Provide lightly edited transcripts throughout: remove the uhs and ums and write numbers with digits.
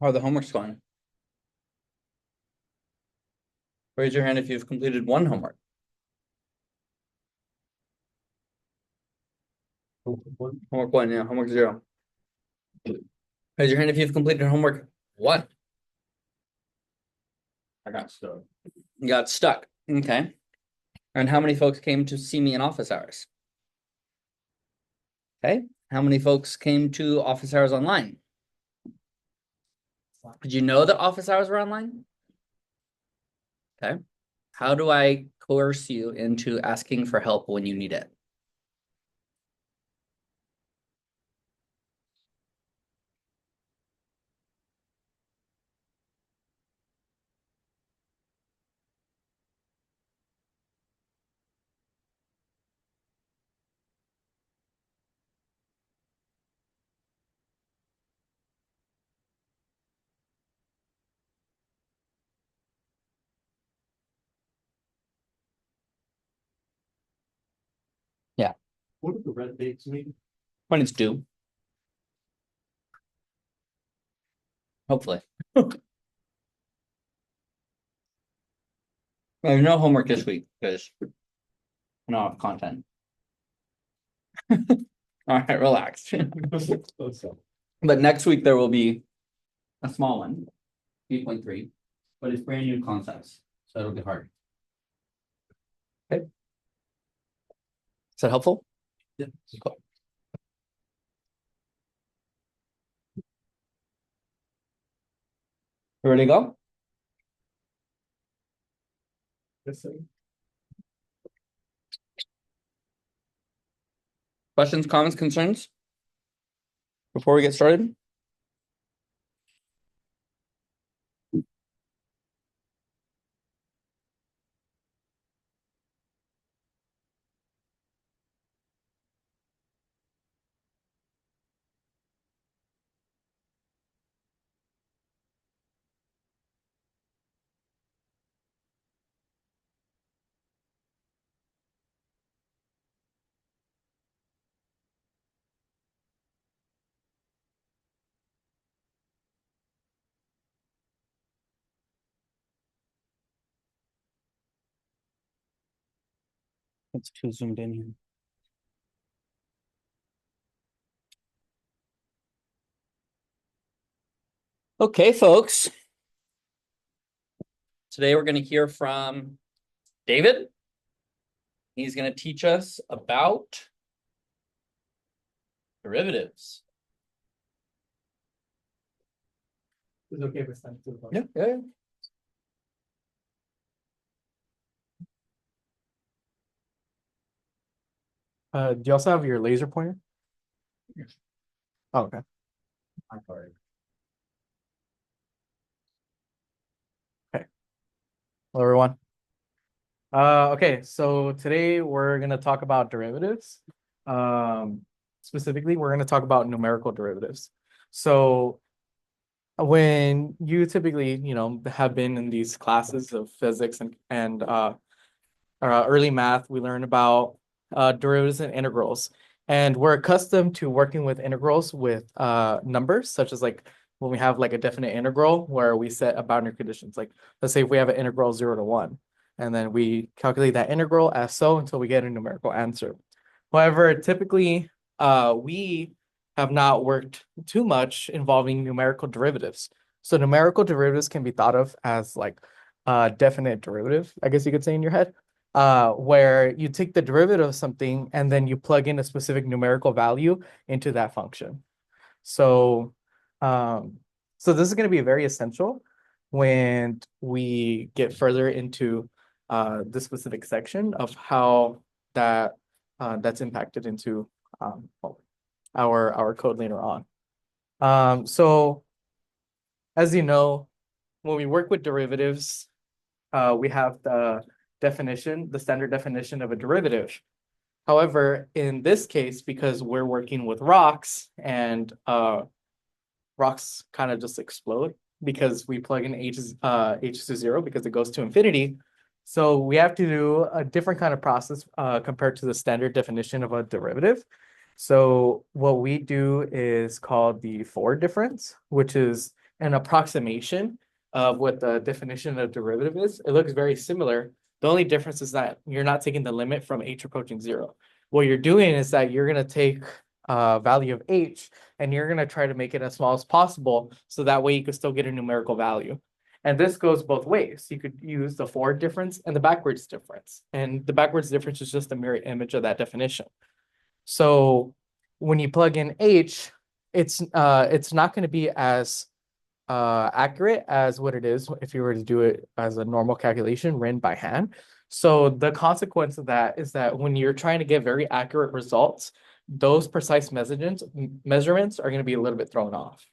How are the homeworks going? Raise your hand if you've completed one homework. Homework one, yeah. Homework zero. Raise your hand if you've completed homework one. I got stuck. You got stuck. Okay. And how many folks came to see me in office hours? Okay. How many folks came to office hours online? Did you know that office hours were online? Okay. How do I coerce you into asking for help when you need it? Yeah. What do the red dates mean? When it's due. Hopefully. There's no homework this week because I don't have content. All right, relax. But next week there will be a small one, 8.3, but it's brand new concepts, so it'll be hard. Okay. Is that helpful? Yeah. Cool. You ready to go? Yes, sir. Questions, comments, concerns? Before we get started? It's too zoomed in here. Okay, folks. Today we're going to hear from David. He's going to teach us about derivatives. It's okay with sending to the Yeah, yeah. Do you also have your laser pointer? Yes. Oh, okay. I'm sorry. Hello, everyone. Okay, so today we're going to talk about derivatives. Specifically, we're going to talk about numerical derivatives. So when you typically, have been in these classes of physics and early math, we learn about derivatives and integrals. And we're accustomed to working with integrals with numbers, such as like when we have like a definite integral where we set a boundary conditions. Like let's say if we have an integral 0 to 1, and then we calculate that integral as so until we get a numerical answer. However, typically we have not worked too much involving numerical derivatives. So numerical derivatives can be thought of as like a definite derivative, I guess you could say in your head, where you take the derivative of something and then you plug in a specific numerical value into that function. So, so this is going to be very essential when we get further into this specific section of how that's impacted into our code later on. So as you know, when we work with derivatives, we have the standard definition of a derivative. However, in this case, because we're working with rocks and rocks kind of just explode because we plug in h to 0 because it goes to infinity. So we have to do a different kind of process compared to the standard definition of a derivative. So what we do is called the forward difference, which is an approximation of what the definition of derivative is. It looks very similar. The only difference is that you're not taking the limit from h approaching 0. What you're doing is that you're going to take value of h and you're going to try to make it as small as possible so that way you can still get a numerical value. And this goes both ways. You could use the forward difference and the backwards difference. And the backwards difference is just a mirror image of that definition. So when you plug in h, it's not going to be as accurate as what it is if you were to do it as a normal calculation written by hand. So the consequence of that is that when you're trying to get very accurate results, those precise measurements are going to be a little bit thrown off.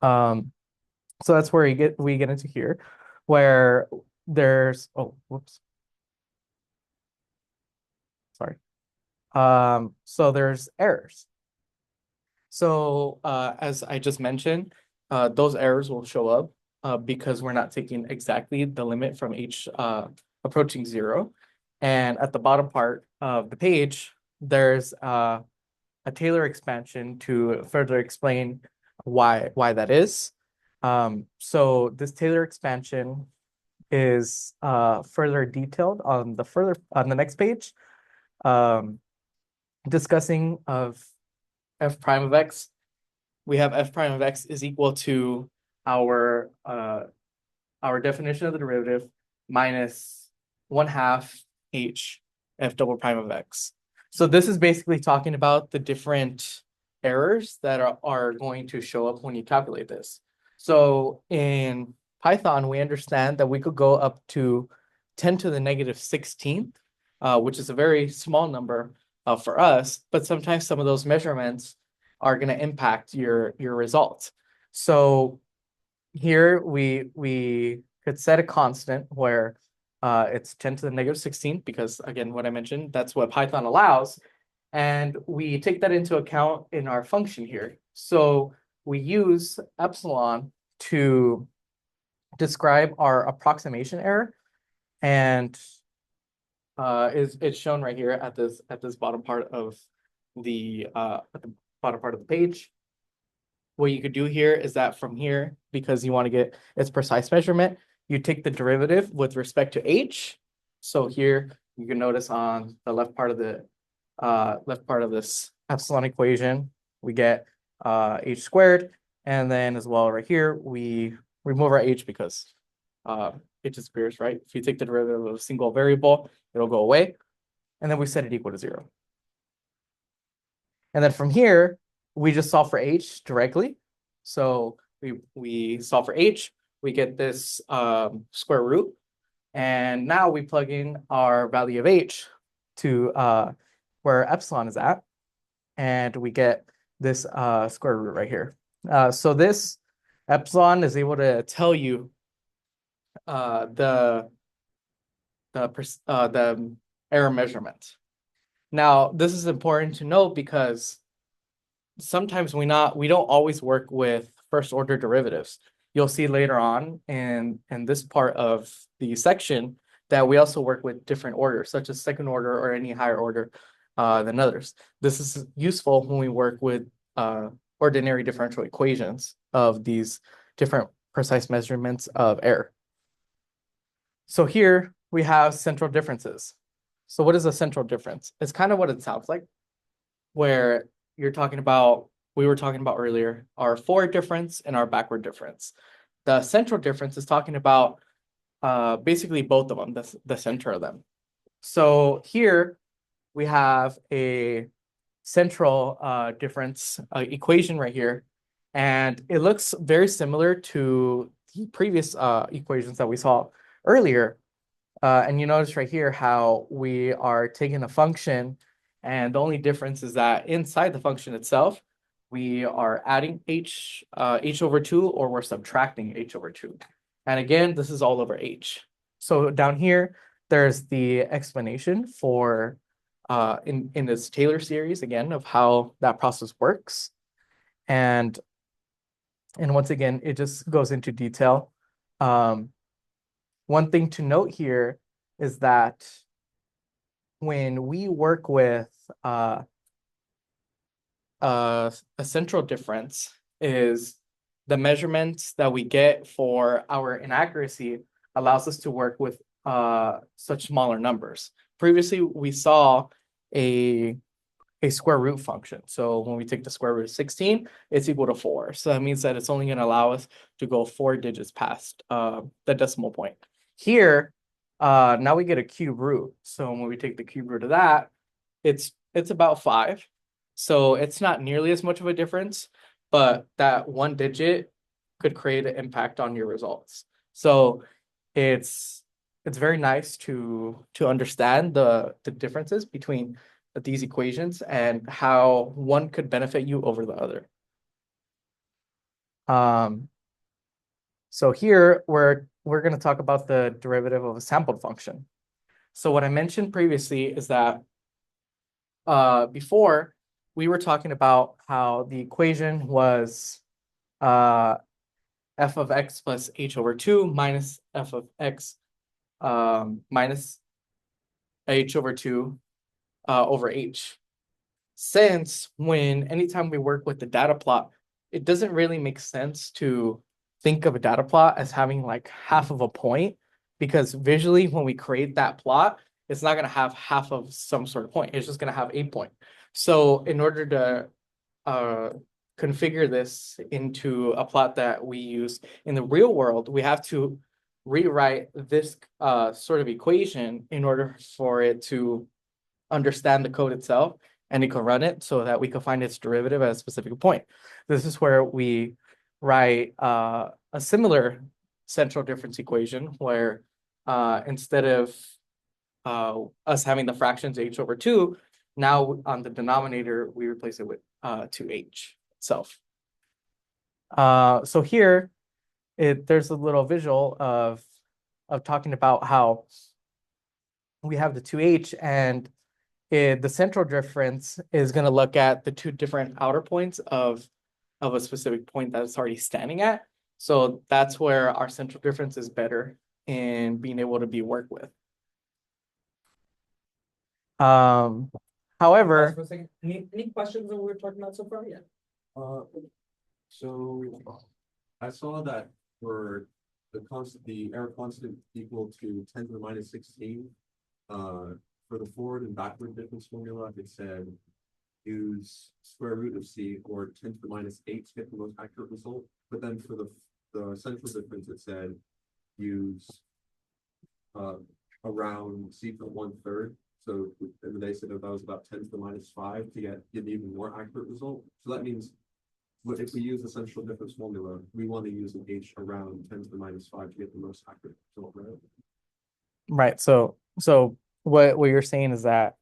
So that's where we get into here, where there's sorry. So there's errors. So as I just mentioned, those errors will show up because we're not taking exactly the limit from h approaching 0. And at the bottom part of the page, there's a Taylor expansion to further explain why that is. So this Taylor expansion is further detailed on the next page, discussing of f prime of x. We have f prime of x is equal to our definition of the derivative minus 1/2 h f double prime of x. So this is basically talking about the different errors that are going to show up when you calculate this. So in Python, we understand that we could go up to 10 to the negative 16th, which is a very small number for us, but sometimes some of those measurements are going to impact your results. So here we could set a constant where it's 10 to the negative 16th, because again, what I mentioned, that's what Python allows. And we take that into account in our function here. So we use epsilon to describe our approximation error, and it's shown right here at this bottom part of the page. What you could do here is that from here, because you want to get its precise measurement, you take the derivative with respect to h. So here you can notice on the left part of this epsilon equation, we get h squared, and then as well right here we remove our h because it disappears, right? If you take the derivative of a single variable, it'll go away, and then we set it equal to 0. And then from here, we just solve for h directly. So we solve for h, we get this square root, and now we plug in our value of h to where epsilon is at, and we get this square root right here. So this epsilon is able to tell you the error measurement. Now, this is important to note because sometimes we don't always work with first order derivatives. You'll see later on in this part of the section that we also work with different orders, such as second order or any higher order than others. This is useful when we work with ordinary differential equations of these different precise measurements of error. So here we have central differences. So what is a central difference? It's kind of what it sounds like, where we were talking about earlier, our forward difference and our backward difference. The central difference is talking about basically both of them, the center of them. So here we have a central difference equation right here, and it looks very similar to the previous equations that we saw earlier. And you notice right here how we are taking a function, and the only difference is that inside the function itself, we are adding h over 2, or we're subtracting h over 2. And again, this is all over h. So down here, there's the explanation for in this Taylor series, again, of how that process works. And once again, it just goes into detail. One thing to note here is that when we work with a central difference, is the measurements that we get for our inaccuracy allows us to work with such smaller numbers. Previously, we saw a square root function. So when we take the square root of 16, it's equal to 4. So that means that it's only going to allow us to go 4 digits past the decimal point. Here, now we get a cube root. So when we take the cube root of that, it's about 5. So it's not nearly as much of a difference, but that 1 digit could create an impact on your results. So it's very nice to understand the differences between these equations and how one could benefit you over the other. So here we're going to talk about the derivative of a sampled function. So what I mentioned previously is that before we were talking about how the equation was f of x plus h over 2 minus f of x minus h over 2 over h. Since anytime we work with the data plot, it doesn't really make sense to think of a data plot as having like half of a point, because visually when we create that plot, it's not going to have half of some sort of point. It's just going to have a point. So in order to configure this into a plot that we use in the real world, we have to rewrite this sort of equation in order for it to understand the code itself, and it can run it so that we can find its derivative at a specific point. This is where we write a similar central difference equation where instead of us having the fractions h over 2, now on the denominator, we replace it with 2h itself. So here, there's a little visual of talking about how we have the 2h, and the central difference is going to look at the 2 different outer points of a specific point that it's already standing at. So that's where our central difference is better in being able to be worked with. However, For a second. Any questions on what we're talking about so far? Yeah. So I saw that for the error constant equal to 10 to the minus 16, for the forward and backward difference formula, it said use square root of c or 10 to the minus 8 to get the most accurate result. But then for the central difference, it said use around c for 1/3. So and they said that was about 10 to the minus 5 to get an even more accurate result. So that means if we use the central difference formula, we want to use an h around 10 to the minus 5 to get the most accurate result, right? right. So what you're saying is that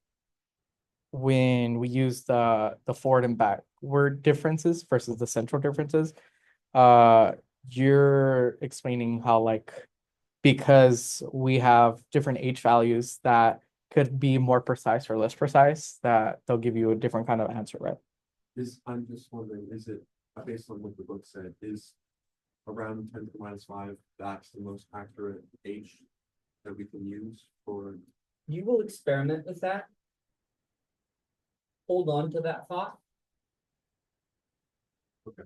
when we use the forward and backward differences versus the central differences, you're explaining how, like, because we have different h values that could be more precise or less precise, that they'll give you a different kind of answer, right? I'm just wondering, is it based on what the book said, is around 10 to the minus 5, that's the most accurate h that we can use for? You will experiment with that. Hold on to that thought. Okay.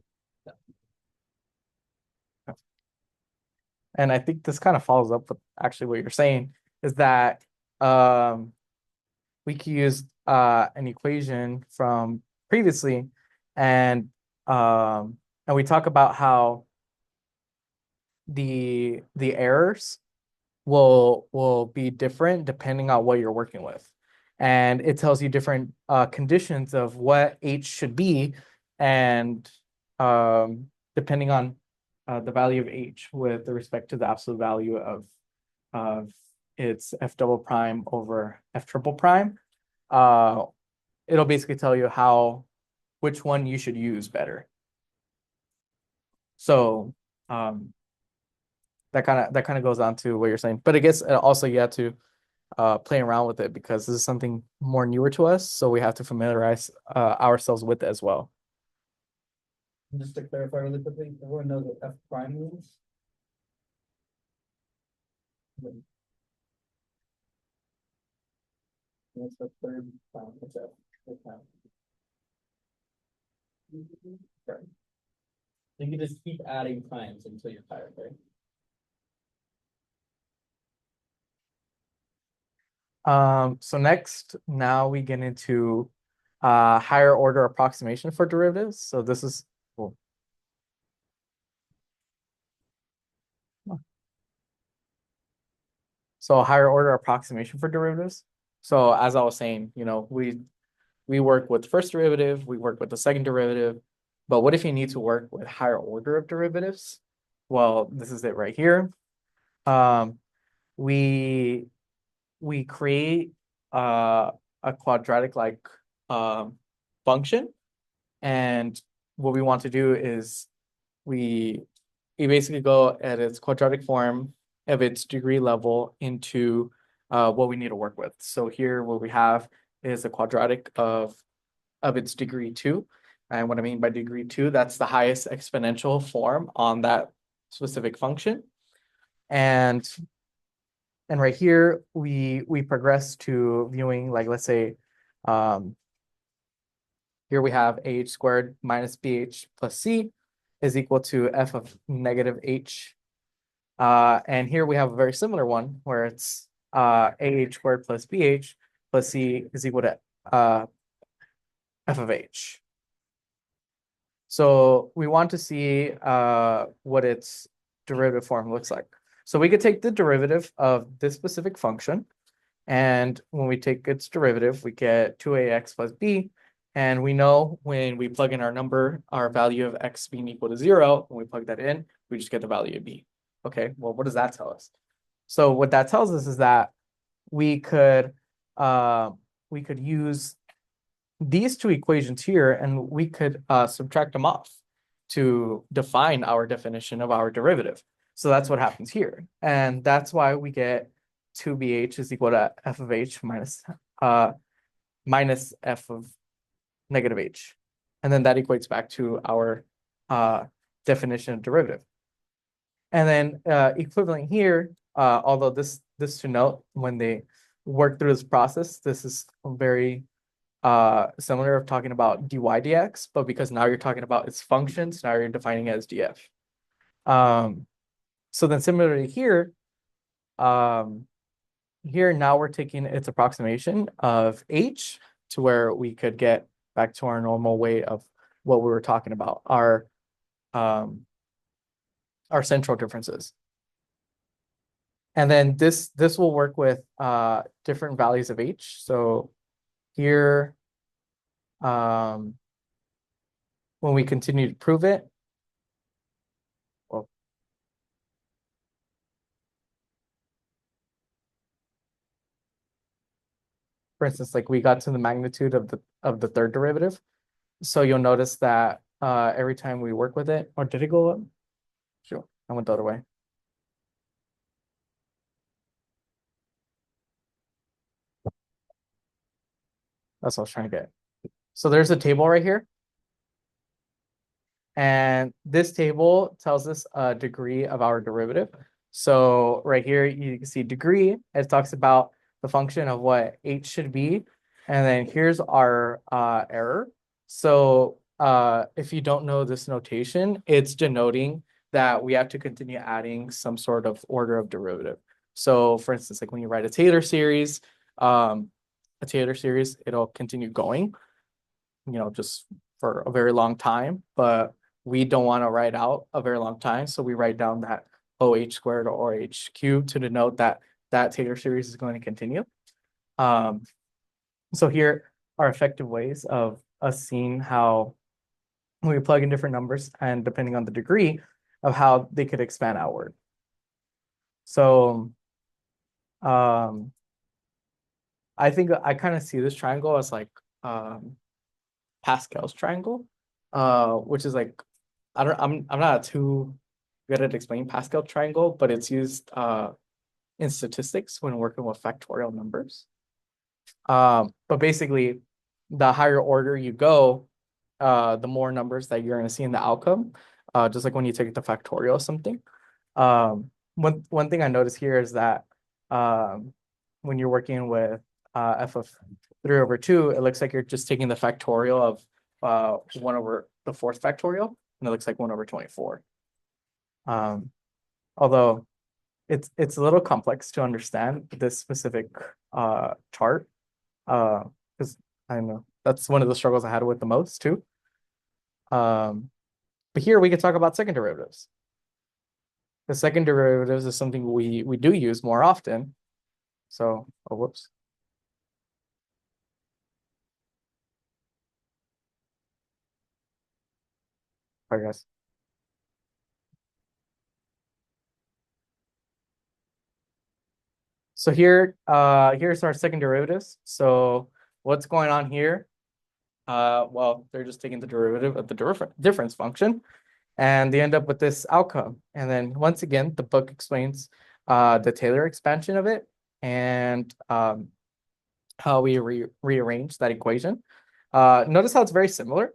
And I think this kind of follows up with actually what you're saying, is that we could use an equation from previously, and we talk about how the errors will be different depending on what you're working with. And it tells you different conditions of what h should be, and depending on the value of h with respect to the absolute value of its f double prime over f triple prime, it'll basically tell you which one you should use better. So that kind of goes on to what you're saying, but I guess also you have to play around with it because this is something more newer to us, so we have to familiarize ourselves with it as well. Just to clarify really quickly, everyone knows what f prime means. What's the third prime? What's that? What's that? Okay. You can just keep adding times until you're tired, right? So next, now we get into higher order approximation for derivatives. So this is cool. So higher order approximation for derivatives. So as I was saying, we work with first derivative, we work with the second derivative, but what if you need to work with higher order of derivatives? Well, this is it right here. We create a quadratic like function, and what we want to do is we basically go at its quadratic form of its degree level into what we need to work with. So here what we have is a quadratic of its degree 2. And what I mean by degree 2, that's the highest exponential form on that specific function. And right here we progress to viewing, like, let's say here we have AH squared minus BH plus C is equal to f of negative H. And here we have a very similar one where it's AH squared plus BH plus C is equal to f of H. So we want to see what its derivative form looks like. So we could take the derivative of this specific function, and when we take its derivative, we get 2ax plus b. And we know when we plug in our number, our value of x being equal to 0, when we plug that in, we just get the value of b. Okay, well, what does that tell us? So what that tells us is that we could use these two equations here, and we could subtract them off to define our definition of our derivative. So that's what happens here. And that's why we get 2bh is equal to f of h minus f of negative h. And then that equates back to our definition of derivative. And then equivalent here, although this to note, when they work through this process, this is very similar of talking about dy dx, but because now you're talking about its functions, now you're defining it as df. So then similarly here, here now we're taking its approximation of h to where we could get back to our normal way of what we were talking about, our central differences. And then this will work with different values of h. So here, when we continue to prove it, well, for instance, like we got to the magnitude of the third derivative. So you'll notice that every time we work with it, or did it go up? Sure, I went the other way. That's what I was trying to get. So there's a table right here. And this table tells us a degree of our derivative. So right here, you can see degree. It talks about the function of what h should be. And then here's our error. So if you don't know this notation, it's denoting that we have to continue adding some sort of order of derivative. So for instance, like when you write a Taylor series, it'll continue going, just for a very long time, but we don't want to write out a very long time. So we write down that OH squared or OH cubed to denote that Taylor series is going to continue. So here are effective ways of us seeing how we plug in different numbers and depending on the degree of how they could expand outward. So I think I kind of see this triangle as like Pascal's triangle, which is like, I'm not too good at explaining Pascal triangle, but it's used in statistics when working with factorial numbers. But basically, the higher order you go, the more numbers that you're going to see in the outcome. Just like when you take the factorial of something. One thing I noticed here is that when you're working with f of 3 over 2, it looks like you're just taking the factorial of 1 over the 4th factorial. and it looks like 1/24. Although it's a little complex to understand this specific chart, because I know that's one of the struggles I had with the most too. But here we can talk about second derivatives. The second derivatives is something we do use more often. So, oh, whoops. Sorry, guys. So here, here's our second derivatives. So what's going on here? Well, they're just taking the derivative of the difference function, and they end up with this outcome. And then once again, the book explains the Taylor expansion of it and how we rearrange that equation. Notice how it's very similar.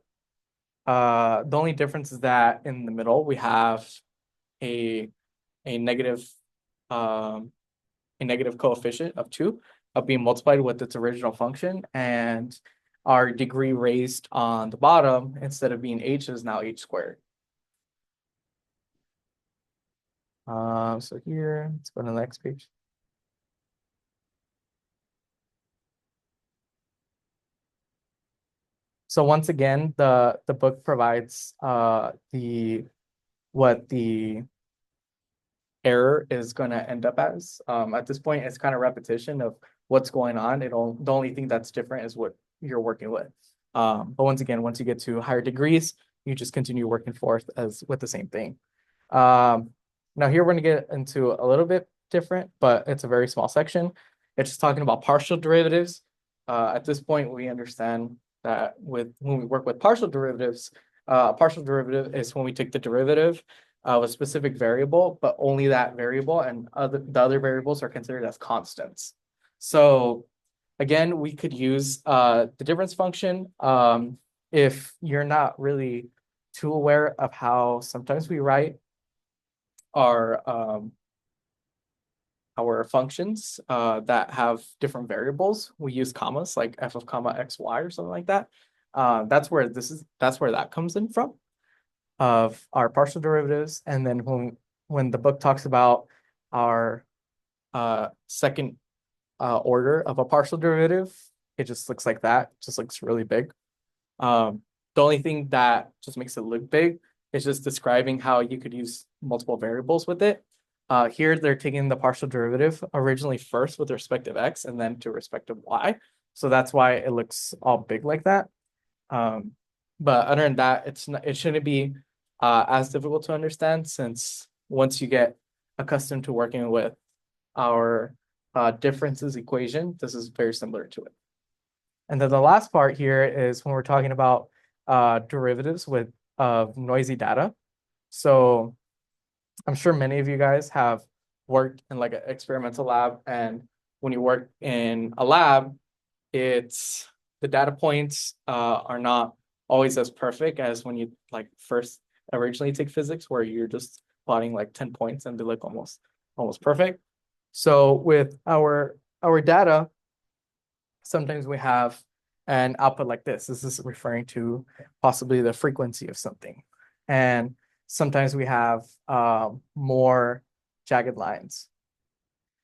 The only difference is that in the middle we have a negative coefficient of 2 being multiplied with its original function, and our degree raised on the bottom, instead of being h, is now h squared. So here, let's go to the next page. So once again, the book provides what the error is going to end up as. At this point, it's kind of repetition of what's going on. The only thing that's different is what you're working with. But once again, once you get to higher degrees, you just continue working forth as with the same thing. Now here we're going to get into a little bit different, but it's a very small section. It's just talking about partial derivatives. At this point, we understand that when we work with partial derivatives, partial derivative is when we take the derivative of a specific variable, but only that variable, and the other variables are considered as constants. So again, we could use the difference function if you're not really too aware of how sometimes we write our functions that have different variables. We use commas like f of comma xy or something like that. That's where that comes in from, of our partial derivatives. And then when the book talks about our second order of a partial derivative, it just looks like that. It just looks really big. The only thing that just makes it look big is just describing how you could use multiple variables with it. Here they're taking the partial derivative originally first with respect to x and then to respect to y. So that's why it looks all big like that. But other than that, it shouldn't be as difficult to understand, since once you get accustomed to working with our differences equation, this is very similar to it. And then the last part here is when we're talking about derivatives of noisy data. So I'm sure many of you guys have worked in like an experimental lab, and when you work in a lab, the data points are not always as perfect as when you like first originally take physics, where you're just plotting like 10 points and they look almost perfect. So with our data, sometimes we have an output like this. This is referring to possibly the frequency of something. And sometimes we have more jagged lines.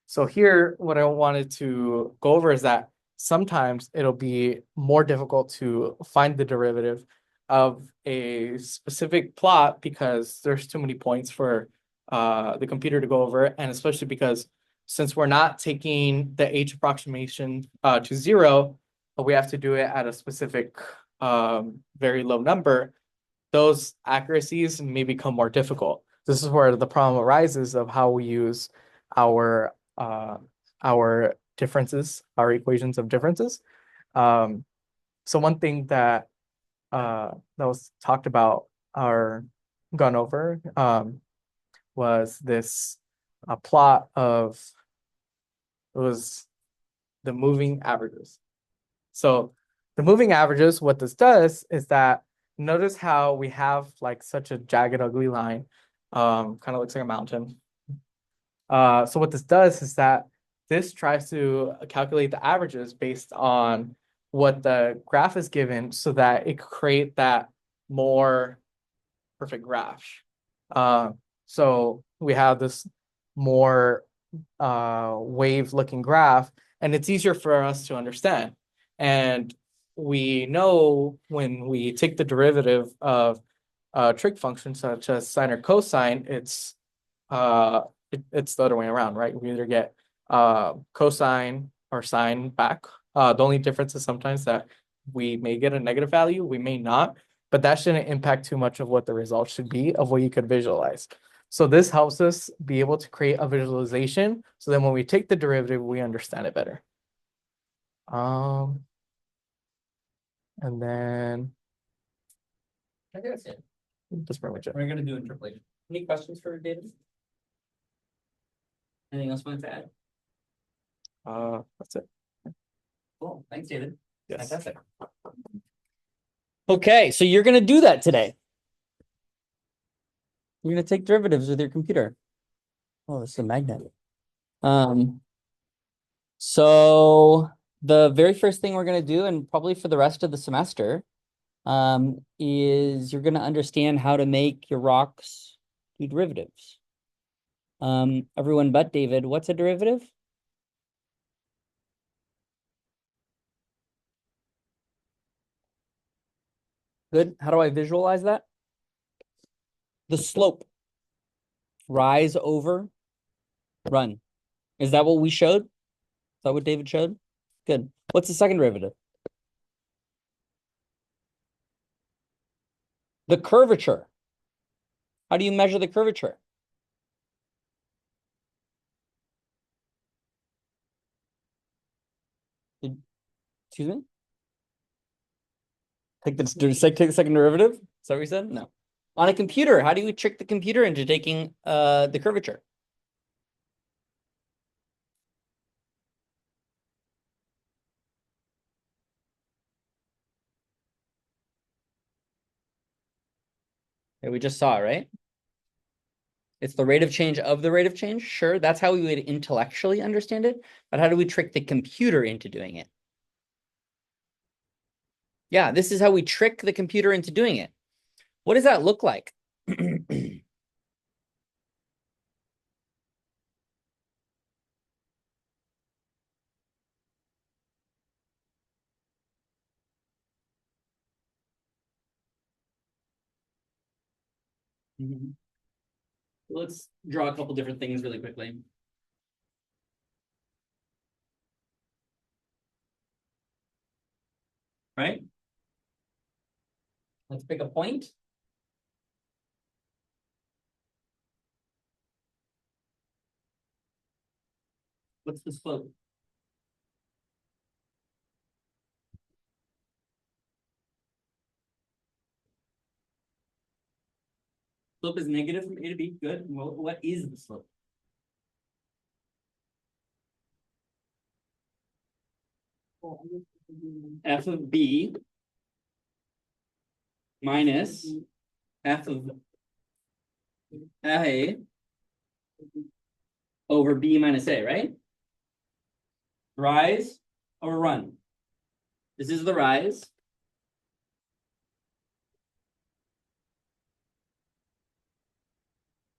So here, what I wanted to go over is that sometimes it'll be more difficult to find the derivative of a specific plot because there's too many points for the computer to go over, and especially because since we're not taking the h approximation to 0, we have to do it at a specific very low number. Those accuracies may become more difficult. This is where the problem arises of how we use our differences, our equations of differences. So one thing that was talked about or gone over was this plot of, it was the moving averages. So the moving averages, what this does is that, notice how we have like such a jagged, ugly line, kind of looks like a mountain. So what this does is that this tries to calculate the averages based on what the graph is given, so that it could create that more perfect graph. So we have this more wave looking graph, and it's easier for us to understand. And we know when we take the derivative of trig functions such as sine or cosine, it's the other way around, right? We either get cosine or sine back. The only difference is sometimes that we may get a negative value, we may not, but that shouldn't impact too much of what the result should be of what you could visualize. So this helps us be able to create a visualization, so then when we take the derivative, we understand it better. And then I think that's it. that's pretty much it. We're gonna do interpolation. Any questions for David? Anything else you want to add? That's it. Cool, thanks, David. Yes. Fantastic. Okay, so you're gonna do that today. You're gonna take derivatives with your computer. Oh, this is a magnet. So the very first thing we're gonna do, and probably for the rest of the semester, is you're gonna understand how to make your rocks do derivatives. Everyone but David, what's a derivative? Good. How do I visualize that? The slope. Rise over, run. Is that what we showed? Is that what David showed? Good. What's the second derivative? The curvature. How do you measure the curvature? Excuse me? Take the second derivative? Is that what you said? No. On a computer, how do you trick the computer into taking the curvature? Okay, we just saw it, right? It's the rate of change of the rate of change. Sure, that's how we would intellectually understand it. But how do we trick the computer into doing it? Yeah, this is how we trick the computer into doing it. What does that look like? Let's draw a couple different things really quickly. Right? Let's pick a point. What's the slope? Slope is negative from A to B. Good. Well, what is the slope? F of B minus F of A over B minus A, right? Rise or run? This is the rise.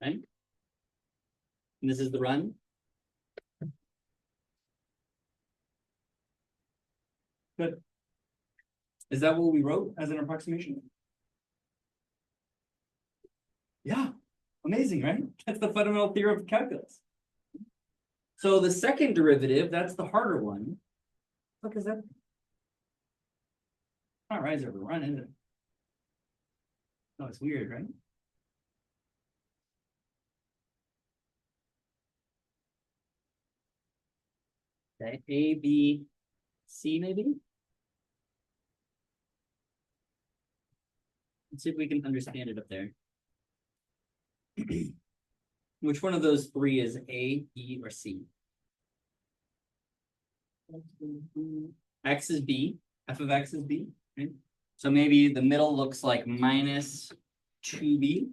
Right? And this is the run. Good. Is that what we wrote as an approximation? Yeah. Amazing, right? That's the fundamental theorem of calculus. So the second derivative, that's the harder one. Look, is that not rise over run, is it? No, it's weird, right? Okay, A, B, C maybe? Let's see if we can understand it up there. Which one of those three is A, B, or C? X is B, f of X is B, right? So maybe the middle looks like minus 2B.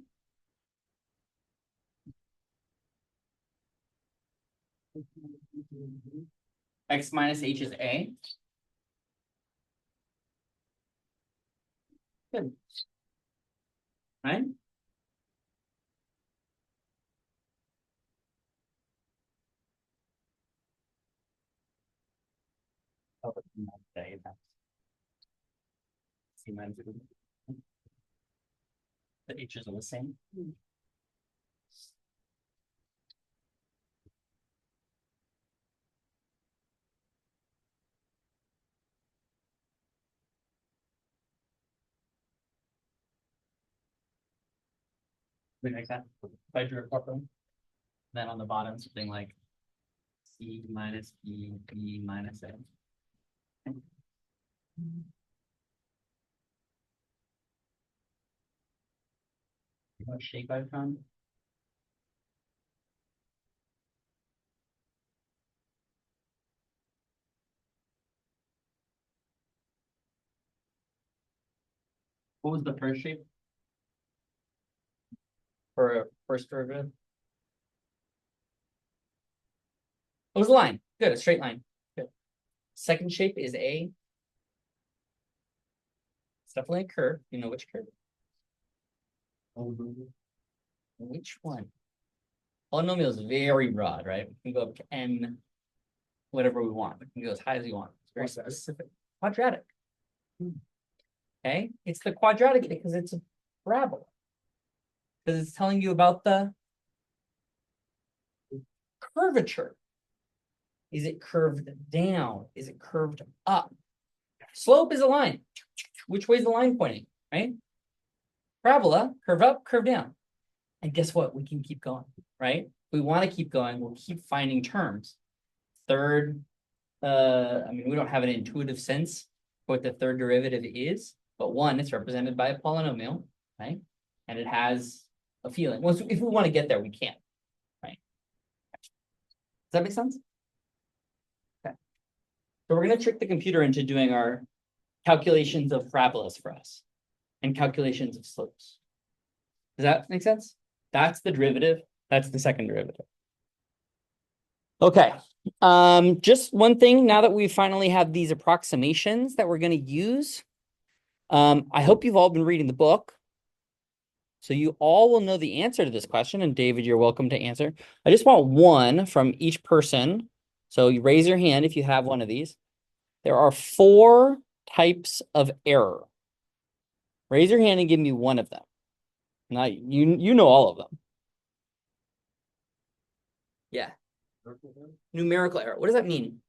X minus H is A. Good. Right? Oh, but not today, that's- See, mine's- The H's are the same. We like that, if I drew it properly. Then on the bottom, something like C minus B minus A. What shape I found? What was the first shape? For a first derivative? It was a line. Good, a straight line. Good. Second shape is A. It's definitely a curve. You know which curve? Which one? Polynomial is very broad, right? We can go up to n, whatever we want. We can go as high as we want. It's very Quadratic. specific. Quadratic. Okay, it's the quadratic because it's a parabola. Because it's telling you about the curvature. Is it curved down? Is it curved up? Slope is a line. Which way is the line pointing, right? Parabola, curve up, curve down. And guess what? We can keep going, right? We want to keep going. We'll keep finding terms. Third, I mean, we don't have an intuitive sense for what the third derivative is, but one, it's represented by a polynomial, right? And it has a feeling. Once, if we want to get there, we can, right? Does that make sense? Okay. So we're going to trick the computer into doing our calculations of parabolas for us and calculations of slopes. Does that make sense? That's the derivative. That's the second derivative. Okay. Just one thing, now that we finally have these approximations that we're going to use, I hope you've all been reading the book. So you all will know the answer to this question. And David, you're welcome to answer. I just want one from each person. So you raise your hand if you have one of these. There are 4 types of error. Raise your hand and give me one of them. Now, you know all of them. Yeah. Numerical error. What does that mean?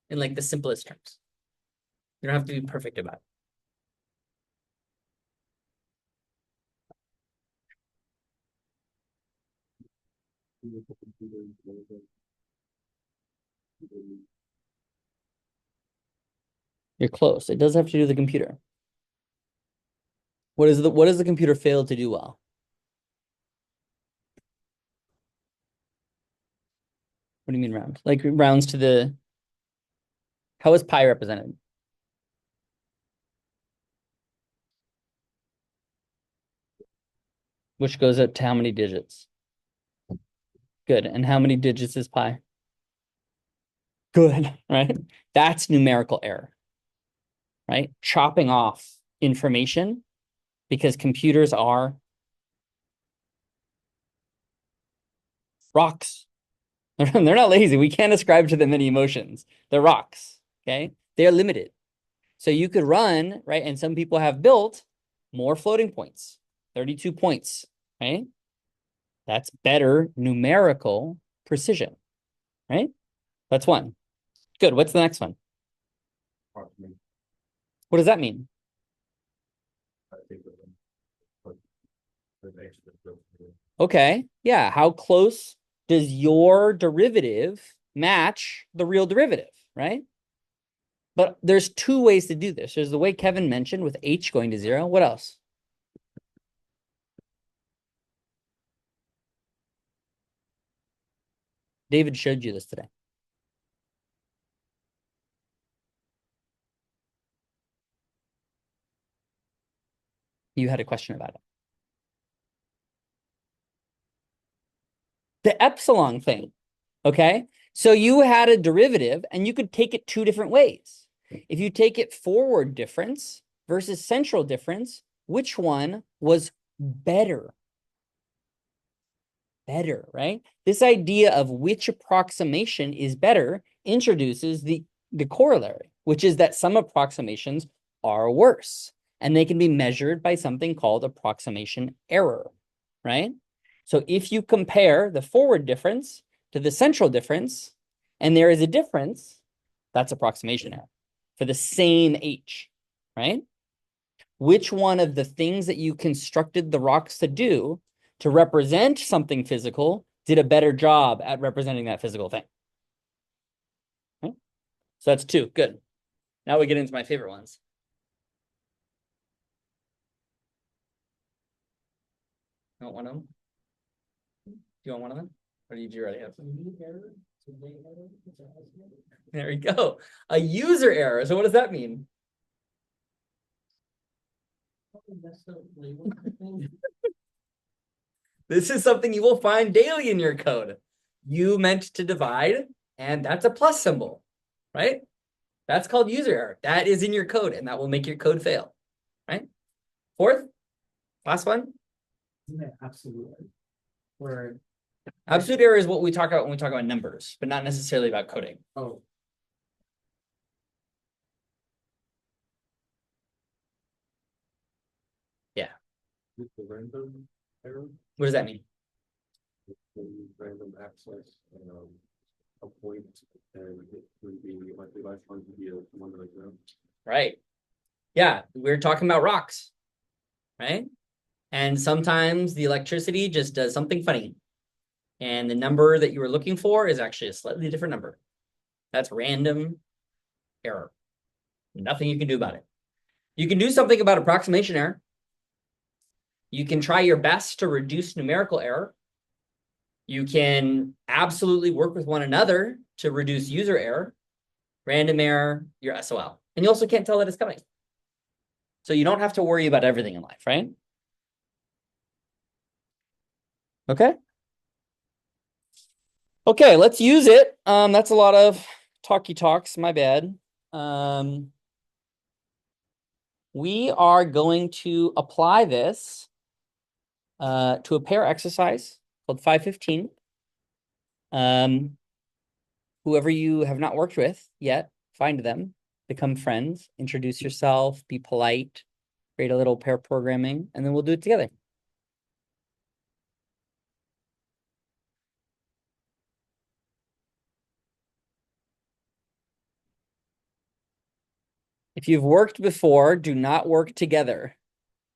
In like the simplest terms. You don't have to be perfect about it. You're close. It does have to do with the computer. What does the computer fail to do well? What do you mean round? Like rounds to the, how is pi represented? Which goes up to how many digits? Good. And how many digits is pi? Good, right? That's numerical error, right? Chopping off information because computers are rocks. They're not lazy. We can't ascribe to them any emotions. They're rocks, okay? They're limited. So you could run, right? And some people have built more floating points, 32 points, right? That's better numerical precision, right? That's one. Good. What's the next one? What does that mean? Okay. Yeah. How close does your derivative match the real derivative, right? But there's 2 ways to do this. There's the way Kevin mentioned with h going to 0. What else? David showed you this today. You had a question about it. The epsilon thing. Okay. So you had a derivative and you could take it 2 different ways. If you take it forward difference versus central difference, which one was better? better, right? This idea of which approximation is better introduces the corollary, which is that some approximations are worse, and they can be measured by something called approximation error, right? So if you compare the forward difference to the central difference, and there is a difference, that's approximation error for the same H, right? Which one of the things that you constructed the rocks to do to represent something physical did a better job at representing that physical thing? Okay. So that's 2. Good. Now we get into my favorite ones. You want one of them? Do you want one of them? Or do you already have? There we go. A user error. So what does that mean? This is something you will find daily in your code. You meant to divide, and that's a plus symbol, right? That's called user error. That is in your code, and that will make your code fail, right? 4th, last one. Absolutely. Where Absolute error is what we talk about when we talk about numbers, but not necessarily about coding. oh With the random error, What does that mean? the random access, a point, and it would be like the last one would be a 1 like that. Right. Yeah, we're talking about rocks, right? And sometimes the electricity just does something funny. And the number that you were looking for is actually a slightly different number. That's random error. Nothing you can do about it. You can do something about approximation error. You can try your best to reduce numerical error. You can absolutely work with one another to reduce user error. Random error, your SOL. And you also can't tell that it's coming. So you don't have to worry about everything in life, right? Okay. Okay, let's use it. That's a lot of talky talks, my bad. We are going to apply this to a pair exercise called 515. Whoever you have not worked with yet, find them, become friends, introduce yourself, be polite, create a little pair programming, and then we'll do it together. If you've worked before, do not work together.